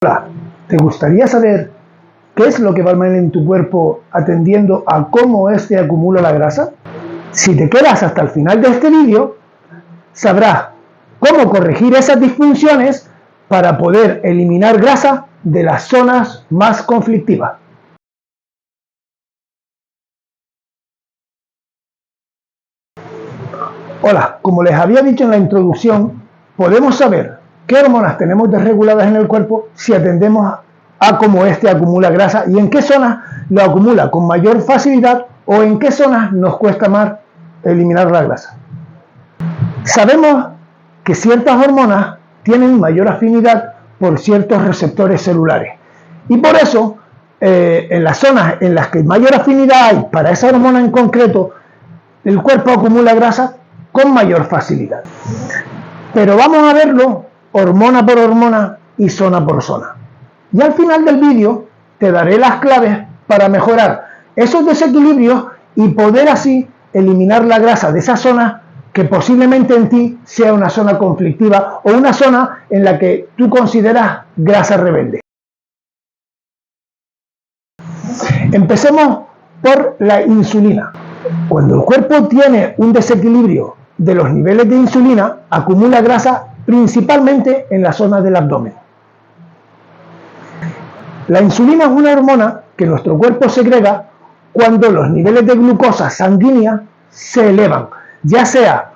Hola, ¿te gustaría saber qué es lo que va mal en tu cuerpo atendiendo a cómo éste acumula la grasa? Si te quedas hasta el final de este vídeo, sabrás cómo corregir esas disfunciones para poder eliminar grasa de las zonas más conflictivas. Hola, como les había dicho en la introducción, podemos saber qué hormonas tenemos desreguladas en el cuerpo si atendemos a cómo éste acumula grasa y en qué zonas lo acumula con mayor facilidad o en qué zonas nos cuesta más eliminar la grasa. Sabemos que ciertas hormonas tienen mayor afinidad por ciertos receptores celulares y por eso en las zonas en las que mayor afinidad hay para esa hormona en concreto, el cuerpo acumula grasa con mayor facilidad. Pero vamos a verlo hormona por hormona y zona por zona. Y al final del vídeo te daré las claves para mejorar esos desequilibrios y poder así eliminar la grasa de esa zona que posiblemente en ti sea una zona conflictiva o una zona en la que tú consideras grasa rebelde. Empecemos por la insulina. Cuando el cuerpo tiene un desequilibrio de los niveles de insulina, acumula grasa principalmente en la zona del abdomen. La insulina es una hormona que nuestro cuerpo segrega cuando los niveles de glucosa sanguínea se elevan, ya sea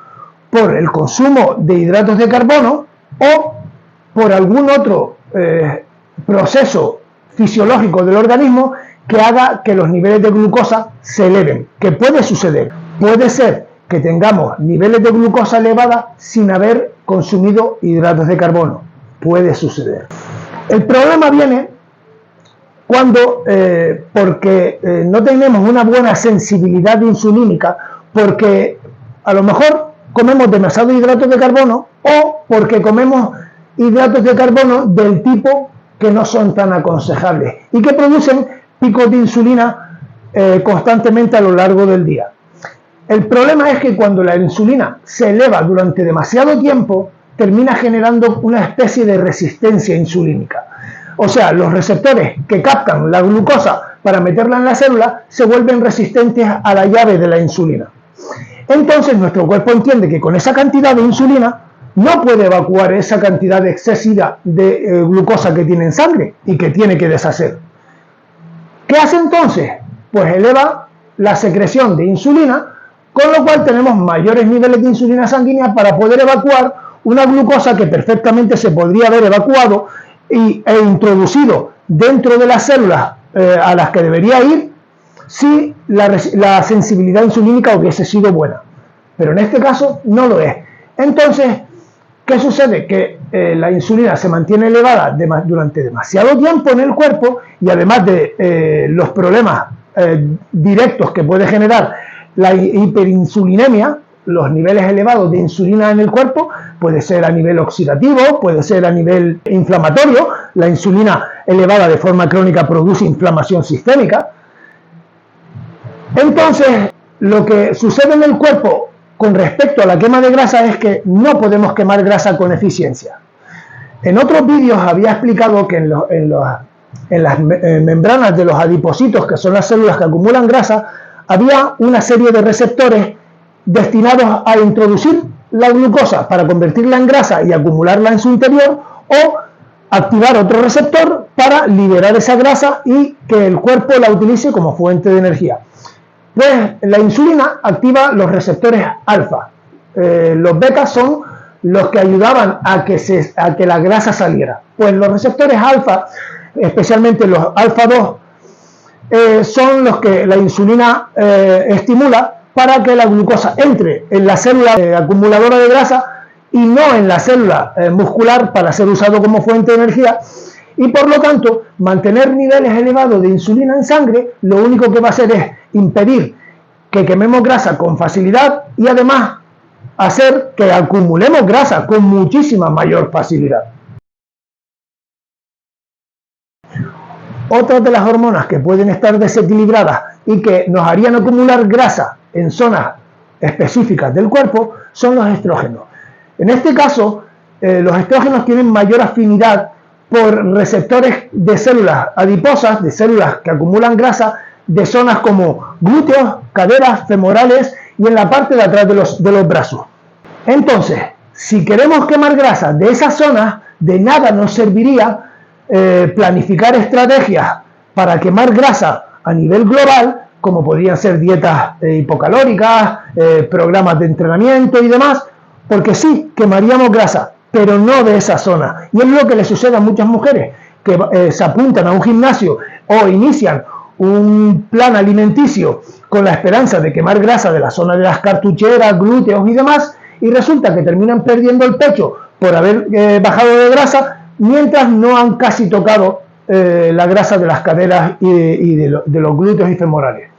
por el consumo de hidratos de carbono o por algún otro proceso fisiológico del organismo que haga que los niveles de glucosa se eleven. ¿Qué puede suceder? Puede ser que tengamos niveles de glucosa elevada sin haber consumido hidratos de carbono. Puede suceder. El problema viene cuando, porque no tenemos una buena sensibilidad insulínica, porque a lo mejor comemos demasiados hidratos de carbono o porque comemos hidratos de carbono del tipo que no son tan aconsejables y que producen picos de insulina constantemente a lo largo del día. El problema es que cuando la insulina se eleva durante demasiado tiempo, termina generando una especie de resistencia insulínica. O sea, los receptores que captan la glucosa para meterla en la célula se vuelven resistentes a la llave de la insulina. Entonces nuestro cuerpo entiende que con esa cantidad de insulina no puede evacuar esa cantidad excesiva de glucosa que tiene en sangre y que tiene que deshacer. ¿Qué hace entonces? Pues eleva la secreción de insulina, con lo cual tenemos mayores niveles de insulina sanguínea para poder evacuar una glucosa que perfectamente se podría haber evacuado e introducido dentro de las células a las que debería ir si la sensibilidad insulínica hubiese sido buena. Pero en este caso no lo es. Entonces, ¿qué sucede? Que la insulina se mantiene elevada durante demasiado tiempo en el cuerpo y además de los problemas directos que puede generar la hiperinsulinemia, los niveles elevados de insulina en el cuerpo, puede ser a nivel oxidativo, puede ser a nivel inflamatorio. La insulina elevada de forma crónica produce inflamación sistémica. Entonces, lo que sucede en el cuerpo con respecto a la quema de grasa es que no podemos quemar grasa con eficiencia. En otros vídeos había explicado que en las membranas de los adipocitos, que son las células que acumulan grasa, había una serie de receptores destinados a introducir la glucosa para convertirla en grasa y acumularla en su interior, o activar otro receptor para liberar esa grasa y que el cuerpo la utilice como fuente de energía. Pues la insulina activa los receptores alfa. Los betas son los que ayudaban a que la grasa saliera. Pues los receptores alfa, especialmente los alfa 2, son los que la insulina estimula para que la glucosa entre en la célula acumuladora de grasa y no en la célula muscular para ser usado como fuente de energía. Y por lo tanto, mantener niveles elevados de insulina en sangre lo único que va a hacer es impedir que quememos grasa con facilidad y además hacer que acumulemos grasa con muchísima mayor facilidad. Otras de las hormonas que pueden estar desequilibradas y que nos harían acumular grasa en zonas específicas del cuerpo son los estrógenos. En este caso, los estrógenos tienen mayor afinidad por receptores de células adiposas, de células que acumulan grasa, de zonas como glúteos, caderas, femorales y en la parte de atrás de los brazos. Entonces, si queremos quemar grasa de esas zonas, de nada nos serviría planificar estrategias para quemar grasa a nivel global, como podrían ser dietas hipocalóricas, programas de entrenamiento y demás, porque sí, quemaríamos grasa, pero no de esa zona. Y es lo que le sucede a muchas mujeres que se apuntan a un gimnasio o inician un plan alimenticio con la esperanza de quemar grasa de la zona de las cartucheras, glúteos y demás, y resulta que terminan perdiendo el pecho por haber bajado de grasa, mientras no han casi tocado la grasa de las caderas y de los glúteos y femorales.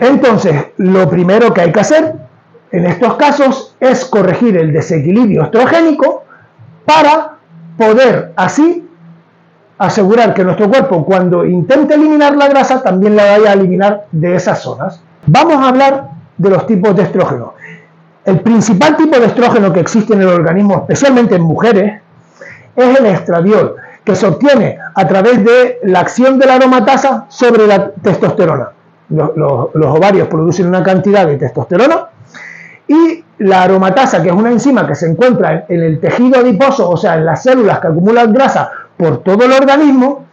Entonces, lo primero que hay que hacer en estos casos es corregir el desequilibrio estrogénico para poder así asegurar que nuestro cuerpo, cuando intente eliminar la grasa, también la vaya a eliminar de esas zonas. Vamos a hablar de los tipos de estrógeno. El principal tipo de estrógeno que existe en el organismo, especialmente en mujeres, es el estradiol, que se obtiene a través de la acción de la aromatasa sobre la testosterona. Los ovarios producen una cantidad de testosterona y la aromatasa, que es una enzima que se encuentra en el tejido adiposo, o sea, en las células que acumulan grasa por todo el organismo,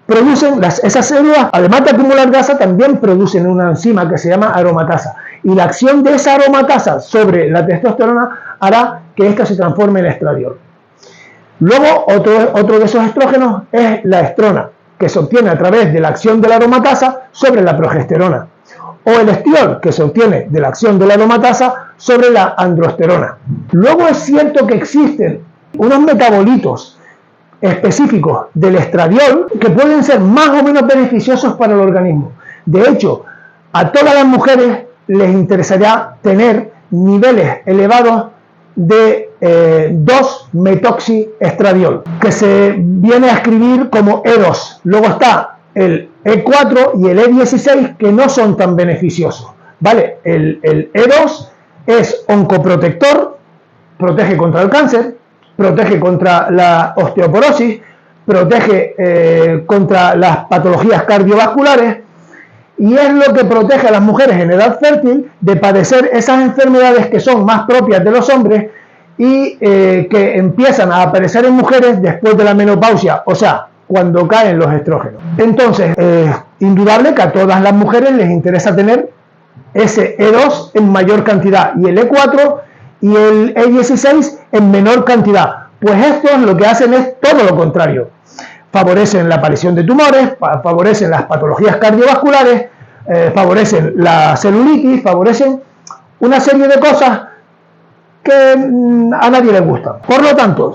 producen esas células, además de acumular grasa, también producen una enzima que se llama aromatasa. Y la acción de esa aromatasa sobre la testosterona hará que ésta se transforme en estradiol. Luego, otro de esos estrógenos es la estrona, que se obtiene a través de la acción de la aromatasa sobre la progesterona. O el estiol, que se obtiene de la acción de la aromatasa sobre la androsterona. Luego es cierto que existen unos metabolitos específicos del estradiol que pueden ser más o menos beneficiosos para el organismo. De hecho, a todas las mujeres les interesaría tener niveles elevados de 2-metoxiestradiol, que se viene a escribir como E2. Luego está el E4 y el E16, que no son tan beneficiosos, ¿vale? El E2 es oncoprotector, protege contra el cáncer, protege contra la osteoporosis, protege contra las patologías cardiovasculares, y es lo que protege a las mujeres en edad fértil de padecer esas enfermedades que son más propias de los hombres y que empiezan a aparecer en mujeres después de la menopausia, o sea, cuando caen los estrógenos. Entonces, es indudable que a todas las mujeres les interesa tener ese E2 en mayor cantidad y el E4 y el E16 en menor cantidad. Pues estos lo que hacen es todo lo contrario. Favorecen la aparición de tumores, favorecen las patologías cardiovasculares, favorecen la celulitis, favorecen una serie de cosas que a nadie le gustan. Por lo tanto,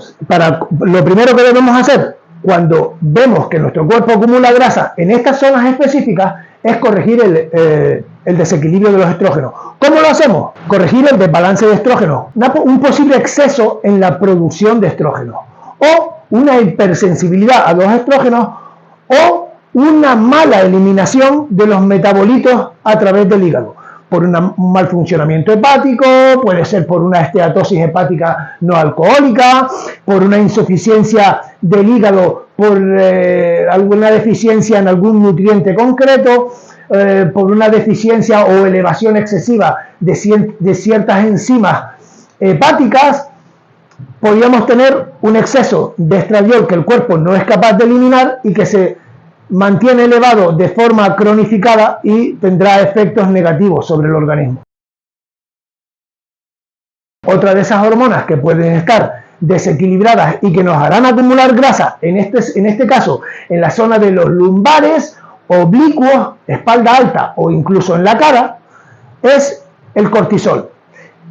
lo primero que debemos hacer cuando vemos que nuestro cuerpo acumula grasa en estas zonas específicas es corregir el desequilibrio de los estrógenos. ¿Cómo lo hacemos? Corregir el desbalance de estrógenos, un posible exceso en la producción de estrógenos, o una hipersensibilidad a los estrógenos, o una mala eliminación de los metabolitos a través del hígado, por un mal funcionamiento hepático, puede ser por una esteatosis hepática no alcohólica, por una insuficiencia del hígado, por alguna deficiencia en algún nutriente concreto, por una deficiencia o elevación excesiva de ciertas enzimas hepáticas. Podríamos tener un exceso de estradiol que el cuerpo no es capaz de eliminar y que se mantiene elevado de forma cronificada y tendrá efectos negativos sobre el organismo. Otra de esas hormonas que pueden estar desequilibradas y que nos harán acumular grasa, en este caso en la zona de los lumbares, oblicuos, espalda alta o incluso en la cara, es el cortisol.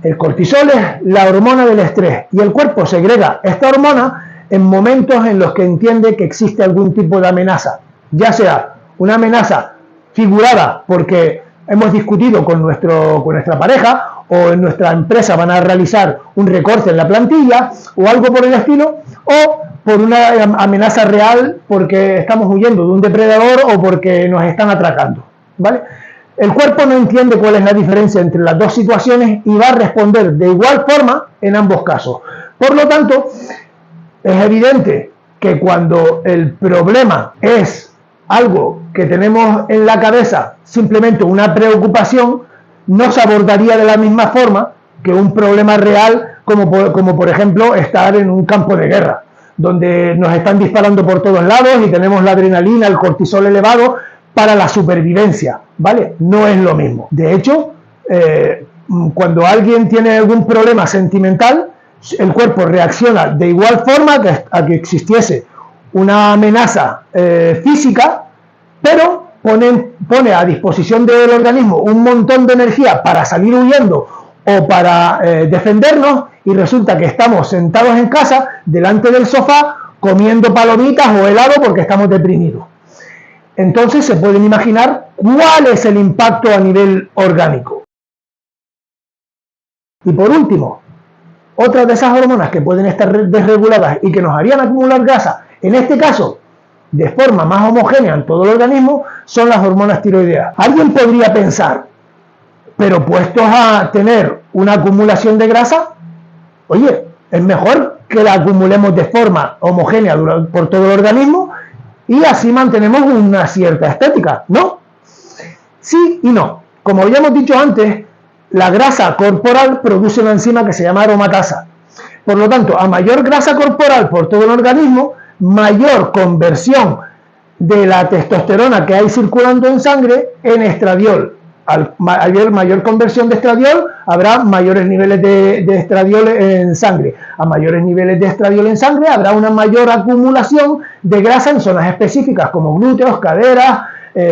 El cortisol es la hormona del estrés y el cuerpo segrega esta hormona en momentos en los que entiende que existe algún tipo de amenaza, ya sea una amenaza figurada porque hemos discutido con nuestra pareja, o en nuestra empresa van a realizar un recorte en la plantilla o algo por el estilo, o por una amenaza real porque estamos huyendo de un depredador o porque nos están atracando, ¿vale? El cuerpo no entiende cuál es la diferencia entre las dos situaciones y va a responder de igual forma en ambos casos. Por lo tanto, es evidente que que cuando el problema es algo que tenemos en la cabeza, simplemente una preocupación, no se abordaría de la misma forma que un problema real, como por ejemplo estar en un campo de guerra, donde nos están disparando por todos lados y tenemos la adrenalina, el cortisol elevado para la supervivencia, ¿vale? No es lo mismo. De hecho, cuando alguien tiene algún problema sentimental, el cuerpo reacciona de igual forma que a que existiese una amenaza física, pero pone a disposición del organismo un montón de energía para salir huyendo o para defendernos, y resulta que estamos sentados en casa delante del sofá comiendo palomitas o helado porque estamos deprimidos. Entonces se pueden imaginar cuál es el impacto a nivel orgánico. Y por último, otra de esas hormonas que pueden estar desreguladas y que nos harían acumular grasa, en este caso de forma más homogénea en todo el organismo, son las hormonas tiroideas. Alguien podría pensar, pero puestos a tener una acumulación de grasa, oye, es mejor que la acumulemos de forma homogénea por todo el organismo y así mantenemos una cierta estética, ¿no? Sí y no. Como habíamos dicho antes, la grasa corporal produce una enzima que se llama aromatasa. Por lo tanto, a mayor grasa corporal por todo el organismo, mayor conversión de la testosterona que hay circulando en sangre en estradiol. Al haber mayor conversión de estradiol, habrá mayores niveles de estradiol en sangre. A mayores niveles de estradiol en sangre, habrá una mayor acumulación de grasa en zonas específicas como glúteos, caderas,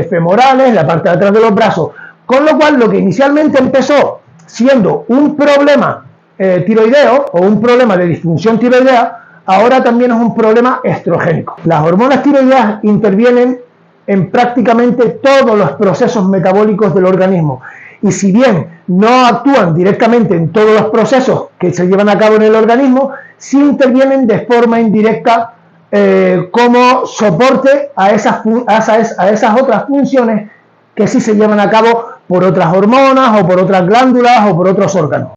femorales, la parte de atrás de los brazos. Con lo cual, lo que inicialmente empezó siendo un problema tiroideo o un problema de disfunción tiroidea, ahora también es un problema estrogénico. Las hormonas tiroideas intervienen en prácticamente todos los procesos metabólicos del organismo, y si bien no actúan directamente en todos los procesos que se llevan a cabo en el organismo, sí intervienen de forma indirecta como soporte a esas otras funciones que sí se llevan a cabo por otras hormonas o por otras glándulas o por otros órganos.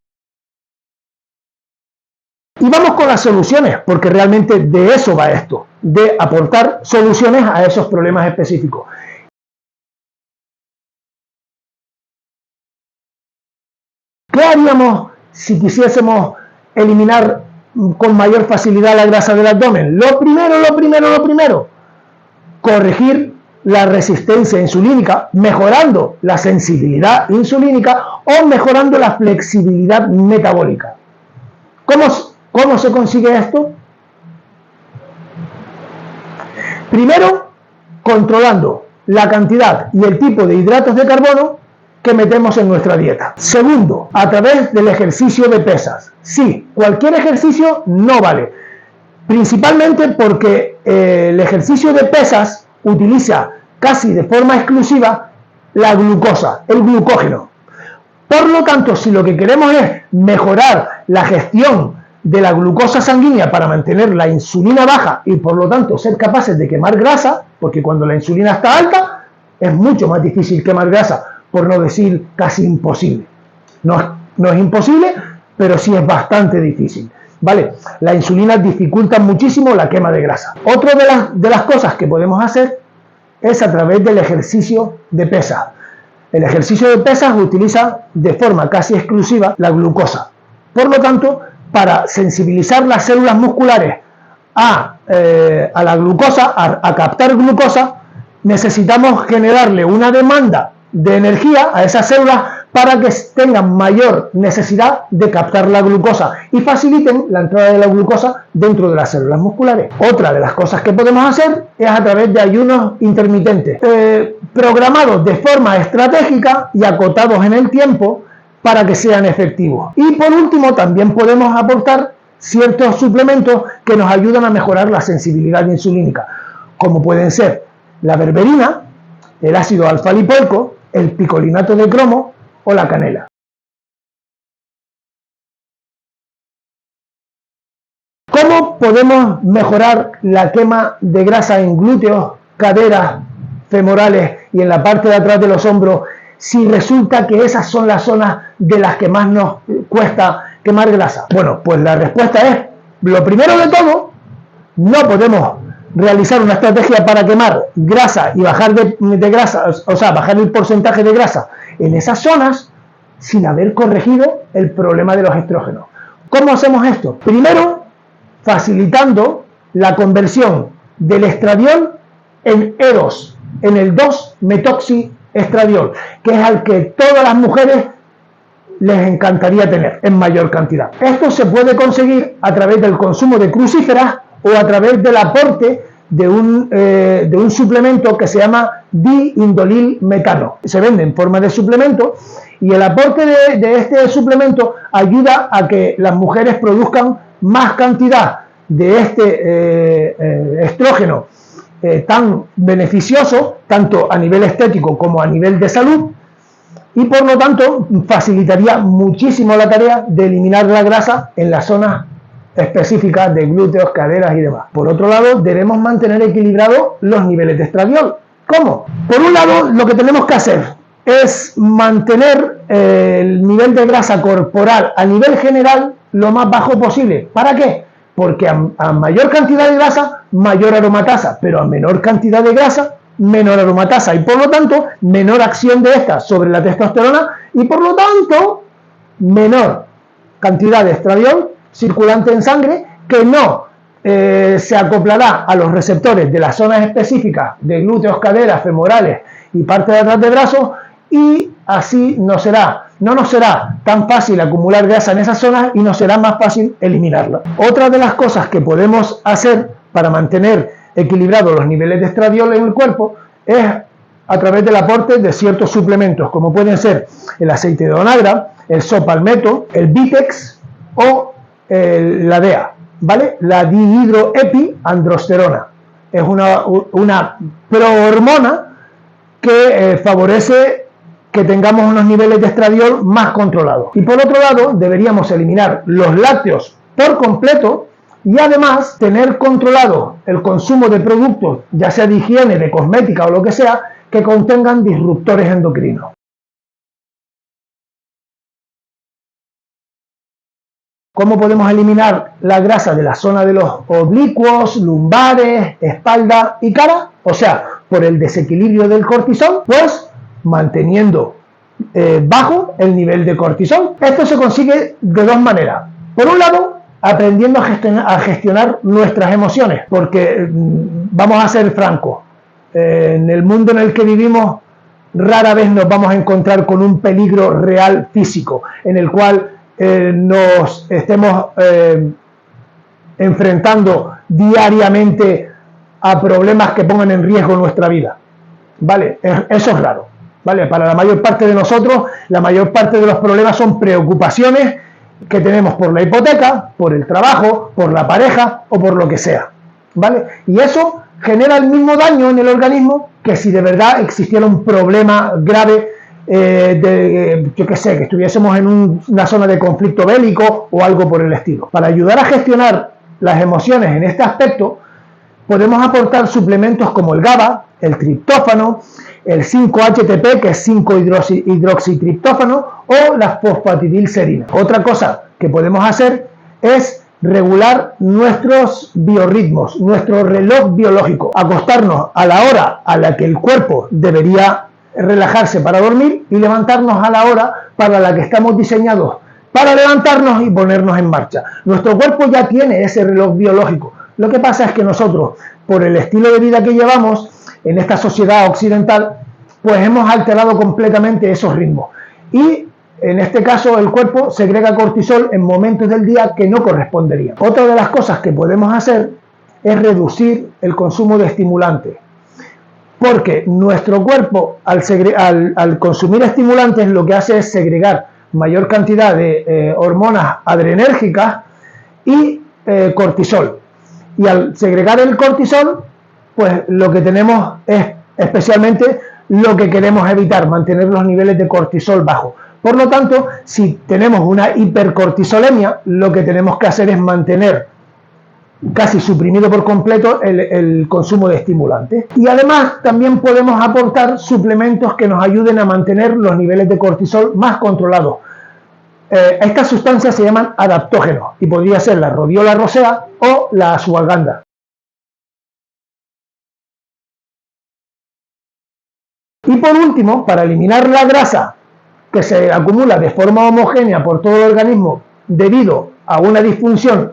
Y vamos con las soluciones, porque realmente de eso va esto, de aportar soluciones a esos problemas específicos. ¿Qué haríamos si quisiésemos eliminar con mayor facilidad la grasa del abdomen? Lo primero, corregir la resistencia insulínica, mejorando la sensibilidad insulínica o mejorando la flexibilidad metabólica. ¿Cómo se consigue esto? Primero, controlando la cantidad y el tipo de hidratos de carbono que metemos en nuestra dieta. Segundo, a través del ejercicio de pesas. Sí, cualquier ejercicio no vale. Principalmente porque el ejercicio de pesas utiliza casi de forma exclusiva la glucosa, el glucógeno. Por lo tanto, si lo que queremos es mejorar la gestión de la glucosa sanguínea para mantener la insulina baja y por lo tanto ser capaces de quemar grasa, porque cuando la insulina está alta es mucho más difícil quemar grasa, por no decir casi imposible. No es imposible, pero sí es bastante difícil, ¿vale? La insulina dificulta muchísimo la quema de grasa. Otra de las cosas que podemos hacer es a través del ejercicio de pesas. El ejercicio de pesas utiliza de forma casi exclusiva la glucosa. Por lo tanto, para sensibilizar las células musculares a la glucosa, a captar glucosa, necesitamos generarle una demanda de energía a esas células para que tengan mayor necesidad de captar la glucosa y faciliten la entrada de la glucosa dentro de las células musculares. Otra de las cosas que podemos hacer es a través de ayunos intermitentes, programados de forma estratégica y acotados en el tiempo para que sean efectivos. Y por último, también podemos aportar ciertos suplementos que nos ayudan a mejorar la sensibilidad insulínica, como pueden ser la berberina, el ácido alfa-lipoico, el picolinato de cromo o la canela. ¿Cómo podemos mejorar la quema de grasa en glúteos, caderas, femorales y en la parte de atrás de los hombros si resulta que esas son las zonas de las que más nos cuesta quemar grasa? Bueno, pues la respuesta es, lo primero de todo, no podemos realizar una estrategia para quemar grasa y bajar de grasa, o sea, bajar el porcentaje de grasa en esas zonas sin haber corregido el problema de los estrógenos. ¿Cómo hacemos esto? Primero, facilitando la conversión del estradiol en E2, en el 2-metoxiestradiol, que es al que todas las mujeres les encantaría tener en mayor cantidad. Esto se puede conseguir a través del consumo de crucíferas o a través del aporte de un suplemento que se llama diindolilmetano. Se vende en forma de suplemento y el aporte de este suplemento ayuda a que las mujeres produzcan más cantidad de este estrógeno tan beneficioso, tanto a nivel estético como a nivel de salud, y por lo tanto facilitaría muchísimo la tarea de eliminar la grasa en las zonas específicas de glúteos, caderas y demás. Por otro lado, debemos mantener equilibrados los niveles de estradiol. ¿Cómo? Por un lado, lo que tenemos que hacer es mantener el nivel de grasa corporal a nivel general lo más bajo posible. ¿Para qué? Porque a mayor cantidad de grasa, mayor aromatasa, pero a menor cantidad de grasa, menor aromatasa y por lo tanto menor acción de esta sobre la testosterona y por lo tanto menor cantidad de estradiol circulante en sangre que no se acoplará a los receptores de las zonas específicas de glúteos, caderas, femorales y parte de atrás de brazos, y así no nos será tan fácil acumular grasa en esas zonas y nos será más fácil eliminarla. Otra de las cosas que podemos hacer para mantener equilibrados los niveles de estradiol en el cuerpo es a través del aporte de ciertos suplementos, como pueden ser el aceite de onagra, el sopalmeto, el Vitex o la DEA, ¿vale? La dihidroepiandrosterona. Es una prohormona que favorece que tengamos unos niveles de estradiol más controlados. Y por otro lado, deberíamos eliminar los lácteos por completo y además tener controlado el consumo de productos, ya sea de higiene, de cosmética o lo que sea, que contengan disruptores endocrinos. ¿Cómo podemos eliminar la grasa de la zona de los oblicuos, lumbares, espalda y cara? O sea, por el desequilibrio del cortisol, pues manteniendo bajo el nivel de cortisol. Esto se consigue de dos maneras. Por un lado, aprendiendo a gestionar nuestras emociones, porque vamos a ser francos, en el mundo en el que vivimos rara vez nos vamos a encontrar con un peligro real físico, en el cual nos estemos enfrentando diariamente a problemas que pongan en riesgo nuestra vida, ¿vale? Eso es raro, ¿vale? Para la mayor parte de nosotros, la mayor parte de los problemas son preocupaciones que tenemos por la hipoteca, por el trabajo, por la pareja o por lo que sea, ¿vale? Y eso genera el mismo daño en el organismo que si de verdad existiera un problema grave yo qué sé, que estuviésemos en una zona de conflicto bélico o algo por el estilo. Para ayudar a gestionar las emociones en este aspecto, podemos aportar suplementos como el GABA, el triptófano, el 5-HTP, que es 5-hidroxitriptófano, o la fosfatidilcerina. Otra cosa que podemos hacer es regular nuestros biorritmos, nuestro reloj biológico, acostarnos a la hora a la que el cuerpo debería relajarse para dormir y levantarnos a la hora para la que estamos diseñados para levantarnos y ponernos en marcha. Nuestro cuerpo ya tiene ese reloj biológico. Lo que pasa es que nosotros, por el estilo de vida que llevamos en esta sociedad occidental, pues hemos alterado completamente esos ritmos. Y en este caso el cuerpo segrega cortisol en momentos del día que no corresponderían. Otra de las cosas que podemos hacer es reducir el consumo de estimulantes. Porque nuestro cuerpo, al consumir estimulantes, lo que hace es segregar mayor cantidad de hormonas adrenérgicas y cortisol. Y al segregar el cortisol, pues lo que tenemos es especialmente lo que queremos evitar, mantener los niveles de cortisol bajos. Por lo tanto, si tenemos una hipercortisolemia, lo que tenemos que hacer es mantener casi suprimido por completo el consumo de estimulantes. Y además también podemos aportar suplementos que nos ayuden a mantener los niveles de cortisol más controlados. Estas sustancias se llaman adaptógenos y podría ser la rodiola rosea o la asuaganda. Y por último, para eliminar la grasa que se acumula de forma homogénea por todo el organismo debido a una disfunción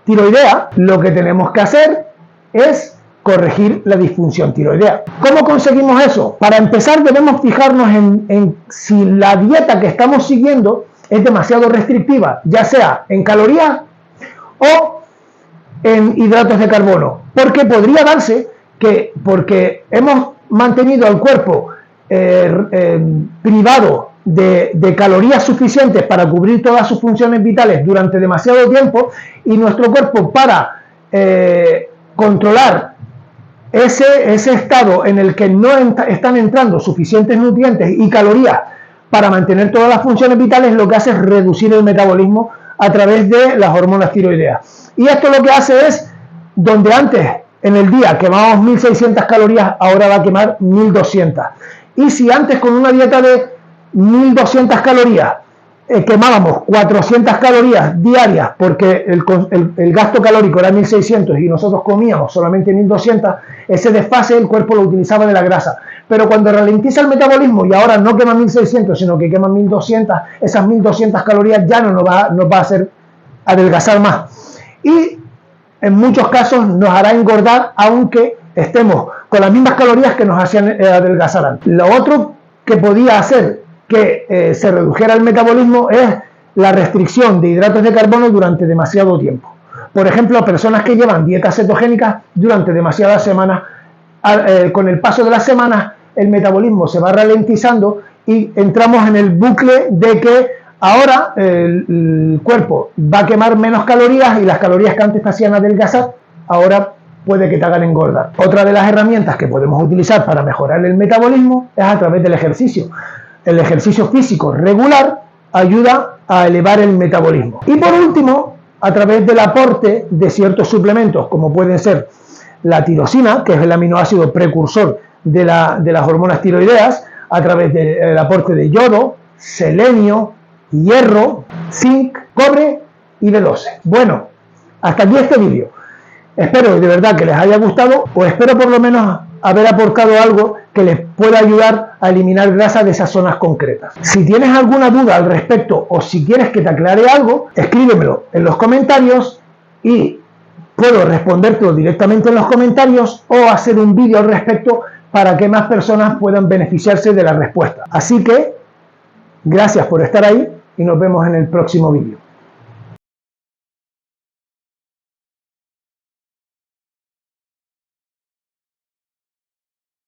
tiroidea, lo que tenemos que hacer es corregir la disfunción tiroidea. ¿Cómo conseguimos eso? Para empezar debemos fijarnos en si la dieta que estamos siguiendo es demasiado restrictiva, ya sea en calorías o en hidratos de carbono, porque podría darse que porque hemos mantenido al cuerpo privado de calorías suficientes para cubrir todas sus funciones vitales durante demasiado tiempo, y nuestro cuerpo, para controlar ese estado en el que no están entrando suficientes nutrientes y calorías para mantener todas las funciones vitales, lo que hace es reducir el metabolismo a través de las hormonas tiroideas. Y esto lo que hace es, donde antes en el día quemábamos 1600 calorías, ahora va a quemar 1200. Y si antes con una dieta de 1200 calorías quemábamos 400 calorías diarias porque el gasto calórico era 1600 y nosotros comíamos solamente 1200, ese desfase el cuerpo lo utilizaba de la grasa. Pero cuando ralentiza el metabolismo y ahora no quema 1600 sino que quema 1200, esas 1200 calorías ya no nos va a hacer adelgazar más. Y en muchos casos nos hará engordar aunque estemos con las mismas calorías que nos hacían adelgazar antes. Lo otro que podía hacer que se redujera el metabolismo es la restricción de hidratos de carbono durante demasiado tiempo. Por ejemplo, personas que llevan dietas cetogénicas durante demasiadas semanas, con el paso de las semanas el metabolismo se va ralentizando y entramos en el bucle de que ahora el cuerpo va a quemar menos calorías y las calorías que antes te hacían adelgazar ahora puede que te hagan engordar. Otra de las herramientas que podemos utilizar para mejorar el metabolismo es a través del ejercicio. El ejercicio físico regular ayuda a elevar el metabolismo. Y por último, a través del aporte de ciertos suplementos, como pueden ser la tirosina, que es el aminoácido precursor de las hormonas tiroideas, a través del aporte de yodo, selenio, hierro, zinc, cobre y B12. Bueno, hasta aquí este vídeo. Espero de verdad que les haya gustado, o espero por lo menos haber aportado algo que les pueda ayudar a eliminar grasa de esas zonas concretas. Si tienes alguna duda al respecto o si quieres que te aclare algo, escríbemelo en los comentarios y puedo respondértelo directamente en los comentarios o hacer un vídeo al respecto para que más personas puedan beneficiarse de la respuesta. Así que, gracias por estar ahí y nos vemos en el próximo vídeo.